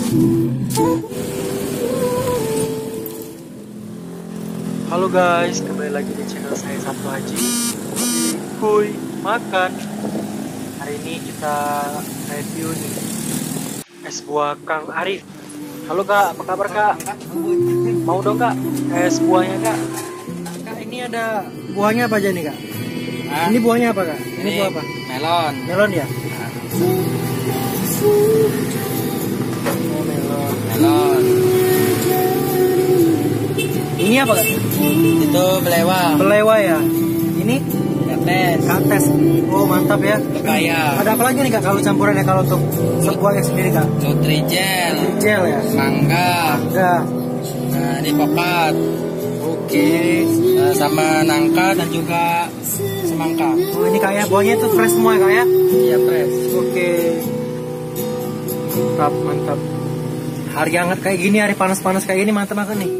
Halo guys, kembali lagi di channel saya Sabtu Haji di Kuy Makan. Hari ini kita review nih es buah Kang Arif. Halo kak, apa kabar kak? Mau dong kak es buahnya kak? Kak, ini ada buahnya apa aja nih kak? Ini buahnya apa kak? Ini buah apa? Melon. Melon ya? Oh, melon. Melon. Ini apa kak? Itu belewa. Belewa ya? Ini? Kates. Kates. Oh mantap ya. Pepaya. Ada apa lagi nih kak kalau campurannya kalau untuk sebuahnya sendiri kak? Nutrijel. Gel ya? Mangga. Enggak. Nah, ini pokat. Oke. Sama nangka dan juga semangka. Oh ini kak ya, buahnya itu fresh semua ya kak ya? Iya, fresh. Oke. Mantap, mantap. Hari hangat kayak gini, hari panas-panas kayak gini mantap banget nih.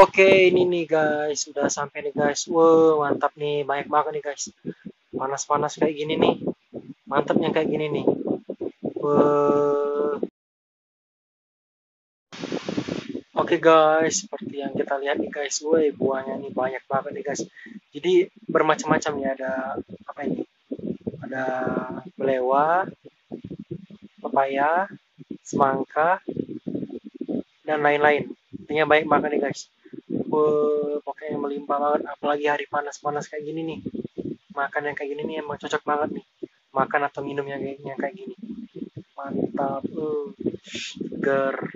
Oke, ini nih guys, sudah sampai nih guys. Wow, mantap nih, banyak banget nih guys. Panas-panas kayak gini nih, mantapnya kayak gini nih. Wow. Oke guys, seperti yang kita lihat nih guys, wow, buahnya nih banyak banget nih guys. Jadi bermacam-macam ya, ada apa ini? Ada belewa, pepaya, semangka, dan lain-lain. Intinya banyak banget nih guys. Pokoknya melimpah banget, apalagi hari panas-panas kayak gini nih. Makan yang kayak gini nih emang cocok banget nih. Makan atau minum yang kayak gini. Mantap. Seger.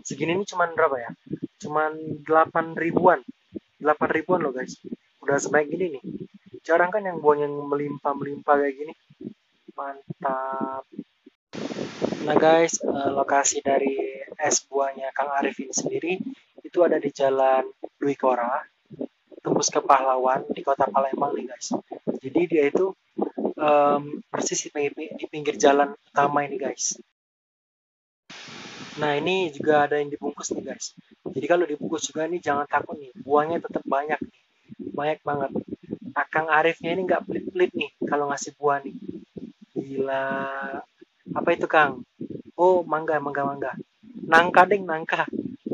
Segini nih cuman berapa ya? Cuman 8 ribuan. 8 ribuan loh guys. Udah sebaik gini nih. Jarang kan yang buahnya melimpah-melimpah kayak gini. Mantap. Nah guys, lokasi dari es buahnya Kang Arif ini sendiri itu ada di Jalan Dwi Kora, tembus ke Pahlawan di Kota Palembang nih guys. Jadi dia itu persis di pinggir jalan utama ini guys. Nah ini juga ada yang dibungkus nih guys. Jadi kalau dibungkus juga nih jangan takut nih, buahnya tetap banyak nih, banyak banget. Nah, Kang Arifnya ini nggak pelit-pelit nih kalau ngasih buah nih. Gila. Apa itu Kang? Oh mangga. Nangka ding, nangka.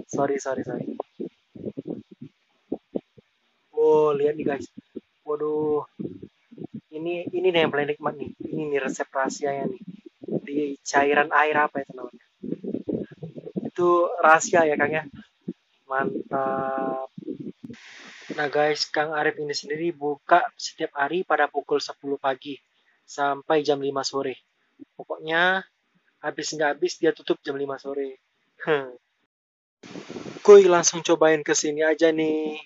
Sorry. Oh lihat nih guys. Waduh. Ini nih yang paling nikmat nih. Ini nih resep rahasianya nih. Di cairan air apa itu namanya? Itu rahasia ya Kang ya. Mantap. Nah guys, Kang Arif ini sendiri buka setiap hari pada pukul 10 pagi sampai jam 5 sore. Pokoknya habis nggak habis dia tutup jam 5 sore. Kuy langsung cobain kesini aja nih.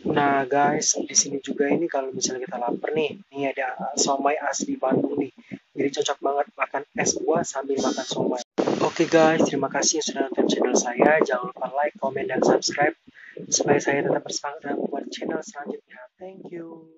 Nah guys, di sini juga ini kalau misalnya kita lapar nih, ini ada somai asli Bandung nih. Jadi cocok banget makan es buah sambil makan somai. Oke guys, terima kasih sudah nonton channel saya. Jangan lupa like, comment, dan subscribe supaya saya tetap bersemangat dalam membuat channel selanjutnya. Thank you.